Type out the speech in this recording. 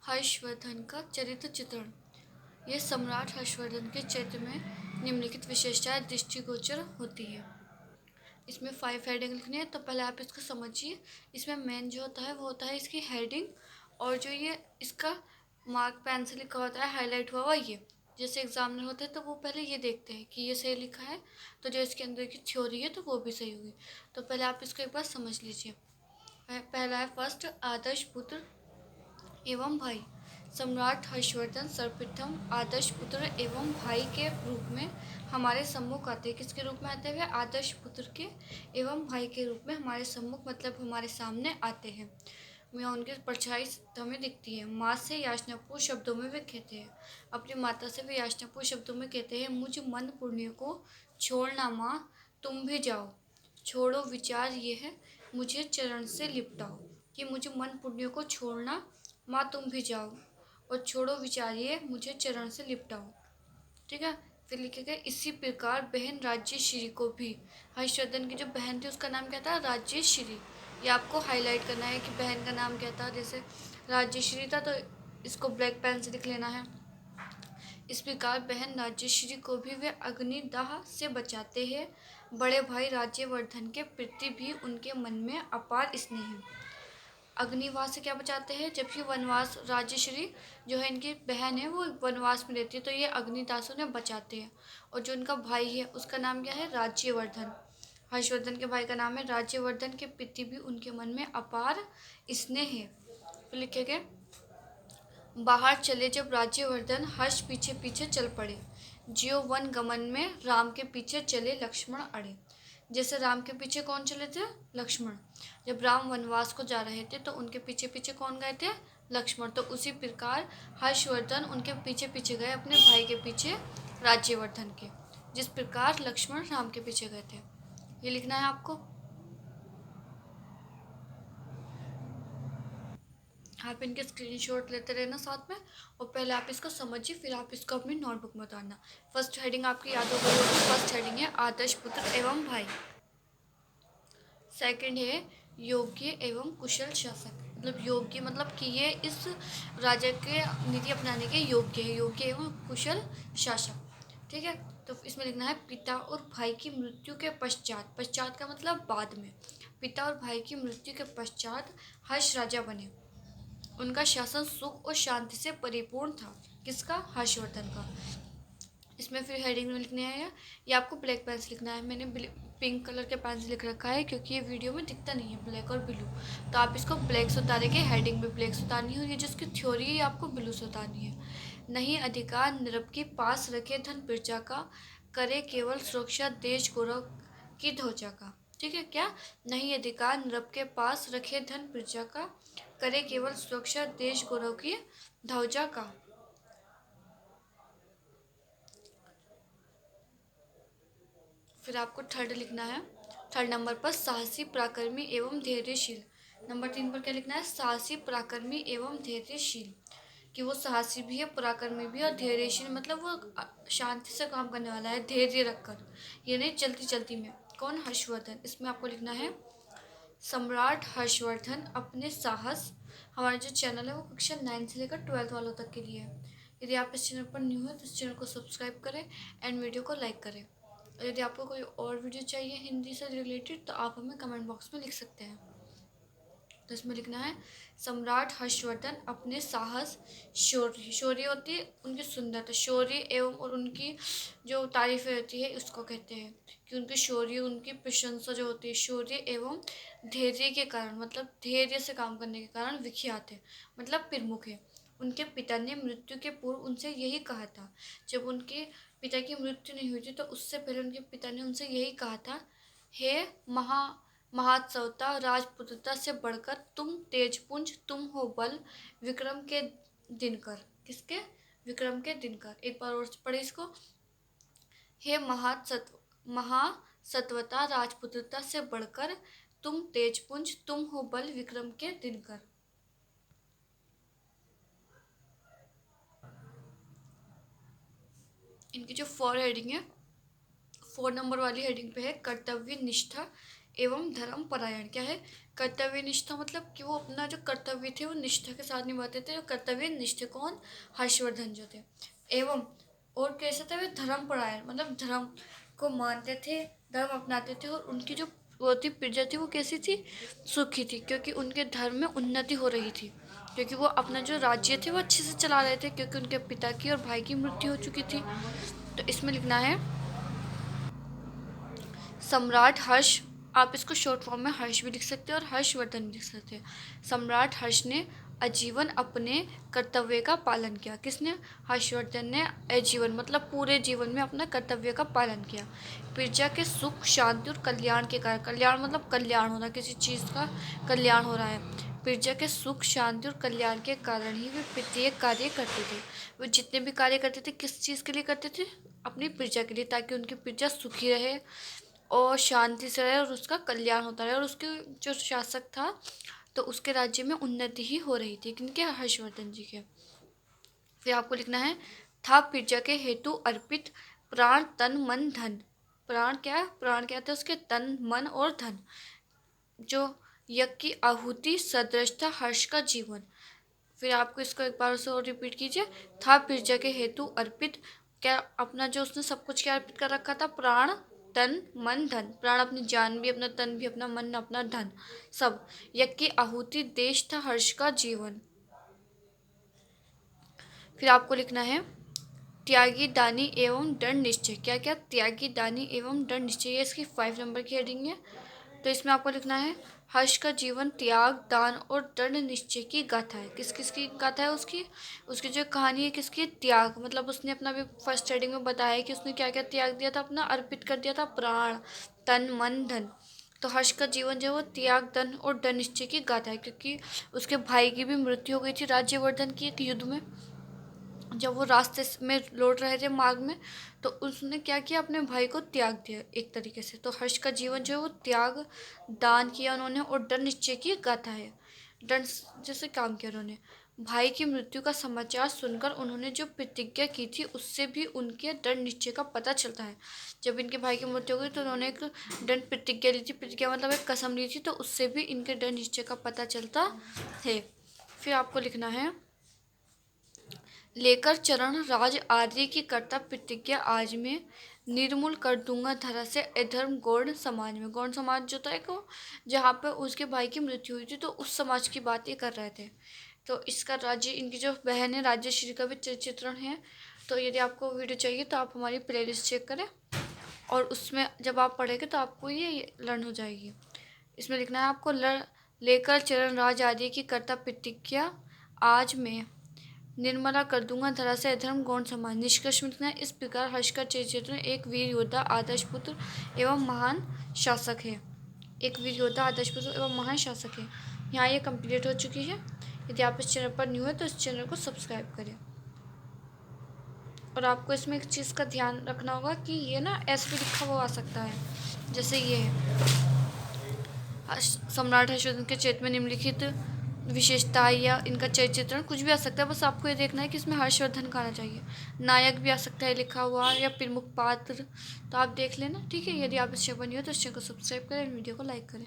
हर्षवर्धन का चरित्र चित्रण। यह सम्राट हर्षवर्धन के चरित्र में निम्नलिखित विशेषताएं दृष्टिगोचर होती है। इसमें 5 हेडिंग लिखनी है, तो पहले आप इसको समझिए। इसमें मेन जो होता है वो होता है इसकी हेडिंग, और जो ये इसका मार्क पेन से लिखा होता है हाईलाइट हुआ हुआ, ये जैसे एग्जामिनर होते हैं तो वो पहले ये देखते हैं कि ये सही लिखा है, तो जो इसके अंदर की थ्योरी है तो वो भी सही होगी। तो पहले आप इसको एक बार समझ लीजिए। पहला है फर्स्ट, आदर्श पुत्र एवं भाई। सम्राट हर्षवर्धन सर्वप्रथम आदर्श पुत्र एवं भाई के रूप में हमारे सम्मुख आते हैं। किसके रूप में आते हुए? आदर्श पुत्र के एवं भाई के रूप में हमारे सम्मुख मतलब हमारे सामने आते हैं। में उनकी परछाई हमें दिखती है। माँ से याचनापूर्ण शब्दों में वे कहते हैं, अपनी माता से वे याचनापूर्ण शब्दों में कहते हैं, मुझ मन पुण्य को छोड़ना माँ, तुम भी जाओ। छोड़ो विचार ये है, मुझे चरण से लिपटाओ। कि मुझे मन पुण्य को छोड़ना माँ, तुम भी जाओ, और छोड़ो विचारिए, मुझे चरण से लिपटाओ। ठीक है। फिर लिखेगा, इसी प्रकार बहन राज्यश्री को भी। हर्षवर्धन की जो बहन थी उसका नाम क्या था? राज्यश्री। ये आपको हाईलाइट करना है कि बहन का नाम क्या था। जैसे राज्यश्री था तो इसको ब्लैक पेन से लिख लेना है। इस प्रकार बहन राज्यश्री को भी वे अग्निदाह से बचाते हैं। बड़े भाई राज्यवर्धन के प्रति भी उनके मन में अपार स्नेह है। अग्निवास से क्या बचाते हैं? जबकि वनवास, राज्यश्री जो है इनकी बहन है वो वनवास में रहती है, तो ये अग्निदास उन्हें बचाते हैं। और जो उनका भाई है उसका नाम क्या है? राज्यवर्धन। हर्षवर्धन के भाई का नाम है राज्यवर्धन के प्रति भी उनके मन में अपार स्नेह है। फिर लिखेंगे, बाहर चले जब राज्यवर्धन हर्ष पीछे पीछे चल पड़े। ज्यो वन गमन में राम के पीछे चले लक्ष्मण अड़े। जैसे राम के पीछे कौन चले थे? लक्ष्मण। जब राम वनवास को जा रहे थे तो उनके पीछे पीछे कौन गए थे? लक्ष्मण। तो उसी प्रकार हर्षवर्धन उनके पीछे पीछे गए अपने भाई के पीछे राज्यवर्धन के, जिस प्रकार लक्ष्मण राम के पीछे गए थे। ये लिखना है आपको। आप इनके स्क्रीनशॉट लेते रहना साथ में, और पहले आप इसको समझिए, फिर आप इसको अपनी नोटबुक में उतारना। फर्स्ट हेडिंग आपकी याद हो गई होगी। फर्स्ट हेडिंग है आदर्श पुत्र एवं भाई। सेकंड है योग्य एवं कुशल शासक। मतलब योग्य मतलब कि ये इस राजा के नीति अपनाने के योग्य है, योग्य एवं कुशल शासक। ठीक है। तो इसमें लिखना है, पिता और भाई की मृत्यु के पश्चात, पश्चात का मतलब बाद में, पिता और भाई की मृत्यु के पश्चात हर्ष राजा बने। उनका शासन सुख और शांति से परिपूर्ण था। किसका? हर्षवर्धन का। इसमें फिर हेडिंग में लिखने है, ये आपको ब्लैक पेन से लिखना है। मैंने पिंक कलर के पेन से लिख रखा है क्योंकि ये वीडियो में दिखता नहीं है ब्लैक और ब्लू, तो आप इसको ब्लैक से उतारेंगे। हेडिंग भी ब्लैक से उतारनी है, और ये जिसकी थ्योरी है आपको ब्लू से उतारनी है। नहीं अधिकार नृप के पास रखे धन प्रजा का, करे केवल सुरक्षा देश गौरव की ध्वजा का। ठीक है। क्या? नहीं अधिकार नृप के पास रखे धन प्रजा का, करे केवल सुरक्षा देश गौरव की ध्वजा का। फिर आपको थर्ड लिखना है। थर्ड नंबर पर साहसी पराक्रमी एवं धैर्यशील। नंबर 3 पर क्या लिखना है? साहसी पराक्रमी एवं धैर्यशील। कि वो साहसी भी है, पराक्रमी भी है, और धैर्यशील मतलब वो शांति से काम करने वाला है, धैर्य रखकर, ये नहीं चलती चलती में। कौन? हर्षवर्धन। इसमें आपको लिखना है, सम्राट हर्षवर्धन अपने साहस। हमारा जो चैनल है वो कक्षा 9 से लेकर 12th वालों तक के लिए है। यदि आप इस चैनल पर न्यू है तो इस चैनल को सब्सक्राइब करें एंड वीडियो को लाइक करें। और यदि आपको कोई और वीडियो चाहिए हिंदी से रिलेटेड तो आप हमें कमेंट बॉक्स में लिख सकते हैं। तो इसमें लिखना है, सम्राट हर्षवर्धन अपने साहस, शौर्य, शौर्य होती है उनकी सुंदरता, शौर्य एवं और उनकी जो तारीफें होती है उसको कहते हैं कि उनकी शौर्य, उनकी प्रशंसा जो होती है, शौर्य एवं धैर्य के कारण, मतलब धैर्य से काम करने के कारण विख्यात है, मतलब प्रमुख है। उनके पिता ने मृत्यु के पूर्व उनसे यही कहा था। जब उनके पिता की मृत्यु नहीं हुई थी तो उससे पहले उनके पिता ने उनसे यही कहा था, हे महात्सवता, राजपुत्रता से बढ़कर तुम तेजपुंज, तुम हो बल विक्रम के दिनकर। किसके? विक्रम के दिनकर। एक बार और पढ़े इसको। हे महासत्वता, राजपुत्रता से बढ़कर तुम तेजपुंज, तुम हो बल विक्रम के दिनकर। इनकी जो 4 हेडिंग है, 4 नंबर वाली हेडिंग पे है कर्तव्य निष्ठा एवं धर्म परायण। क्या है? कर्तव्य निष्ठा मतलब कि वो अपना जो कर्तव्य थे वो निष्ठा के साथ निभाते थे। कर्तव्य निष्ठ कौन? हर्षवर्धन जो थे। एवं और कैसे थे वे? धर्म परायण, मतलब धर्म को मानते थे, धर्म अपनाते थे। और उनकी जो वो थी प्रजा थी वो कैसी थी? सुखी थी, क्योंकि उनके धर्म में उन्नति हो रही थी, क्योंकि वो अपना जो राज्य थे वो अच्छे से चला रहे थे, क्योंकि उनके पिता की और भाई की मृत्यु हो चुकी थी। तो इसमें लिखना है सम्राट हर्ष। आप इसको शॉर्ट फॉर्म में हर्ष भी लिख सकते हैं और हर्षवर्धन भी लिख सकते हैं। सम्राट हर्ष ने आजीवन अपने कर्तव्य का पालन किया। किसने? हर्षवर्धन ने आजीवन मतलब पूरे जीवन में अपना कर्तव्य का पालन किया। प्रजा के सुख शांति और कल्याण के कारण, कल्याण मतलब कल्याण होना, किसी चीज़ का कल्याण हो रहा है। प्रजा के सुख शांति और कल्याण के कारण ही वे प्रत्येक कार्य करते थे। वे जितने भी कार्य करते थे किस चीज़ के लिए करते थे? अपनी प्रजा के लिए, ताकि उनकी प्रजा सुखी रहे और शांति से रहे और उसका कल्याण होता रहे। और उसके जो शासक था तो उसके राज्य में उन्नति ही हो रही थी। किनके? हर्षवर्धन जी के। फिर आपको लिखना है था प्रजा के हेतु अर्पित प्राण तन मन धन। प्राण क्या? प्राण क्या थे उसके? तन मन और धन। जो यज्ञ की आहुति सदृश था हर्ष का जीवन। फिर आपको इसको एक बार से और रिपीट कीजिए। था प्रजा के हेतु अर्पित, क्या अपना जो उसने सब कुछ क्या अर्पित कर रखा था? प्राण तन मन धन। प्राण अपनी जान भी, अपना तन भी, अपना मन, अपना धन सब। यज्ञ की आहुति देश था हर्ष का जीवन। फिर आपको लिखना है त्यागी दानी एवं दृढ़ निश्चय। क्या क्या? त्यागी दानी एवं दृढ़ निश्चय, ये इसकी 5 नंबर की हेडिंग है। तो इसमें आपको लिखना है हर्ष का जीवन त्याग दान और दृढ़ निश्चय की गाथा है। किस किस की गाथा है उसकी? उसकी जो कहानी है किसकी? त्याग, मतलब उसने अपना भी फर्स्ट हेडिंग में बताया कि उसने क्या क्या त्याग दिया था, अपना अर्पित कर दिया था, प्राण तन मन धन। तो हर्ष का जीवन जो है वो त्याग दान और दृढ़ निश्चय की गाथा है, क्योंकि उसके भाई की भी मृत्यु हो गई थी राज्यवर्धन की एक युद्ध में। जब वो रास्ते में लौट रहे थे मार्ग में, तो उसने क्या किया? अपने भाई को त्याग दिया एक तरीके से। तो हर्ष का जीवन जो है वो त्याग दान किया उन्होंने और दृढ़ निश्चय की गाथा है। दृढ़ जैसे काम किया उन्होंने। भाई की मृत्यु का समाचार सुनकर उन्होंने जो प्रतिज्ञा की थी उससे भी उनके दृढ़ निश्चय का पता चलता है। जब इनके भाई की मृत्यु हो गई तो उन्होंने एक दृढ़ प्रतिज्ञा ली थी। प्रतिज्ञा मतलब एक कसम ली थी, तो उससे भी इनके दृढ़ निश्चय का पता चलता है। फिर आपको लिखना है लेकर चरण राज आदि की कर्ता प्रतिज्ञा आज में निर्मूल कर दूंगा धरा से अधर्म गौड़ समाज में। गौड़ समाज जो था एक जहाँ पे उसके भाई की मृत्यु हुई थी, तो उस समाज की बात ये कर रहे थे। तो इसका राज्य, इनकी जो बहन है राज्यश्री का भी चित्रण है। तो यदि आपको वीडियो चाहिए तो आप हमारी प्लेलिस्ट चेक करें, और उसमें जब आप पढ़ेंगे तो आपको ये लर्न हो जाएगी। इसमें लिखना है आपको लेकर चरण राज आदि की कर्ता प्रतिज्ञा आज में निर्मला कर दूंगा धरा से अधर्म गौण समाज। निष्कर्ष में लिखना है इस प्रकार हर्ष का चरित्र एक वीर योद्धा आदर्श पुत्र एवं महान शासक है। एक वीर योद्धा आदर्श पुत्र एवं महान शासक है। यहाँ ये कंप्लीट हो चुकी है। यदि आप इस चैनल पर न्यू है तो इस चैनल को सब्सक्राइब करें। और आपको इसमें एक चीज़ का ध्यान रखना होगा कि ये ना ऐसे भी लिखा हुआ आ सकता है, जैसे ये है सम्राट हर्षवर्धन के चरित्र में निम्नलिखित विशेषता या इनका चरित्र कुछ भी आ सकता है। बस आपको ये देखना है कि इसमें हर्षवर्धन का आना चाहिए। नायक भी आ सकता है लिखा हुआ, या प्रमुख पात्र, तो आप देख लेना। ठीक है, यदि आप इस चैनल पर न्यू हो तो इस चैनल को सब्सक्राइब करें, वीडियो को लाइक करें।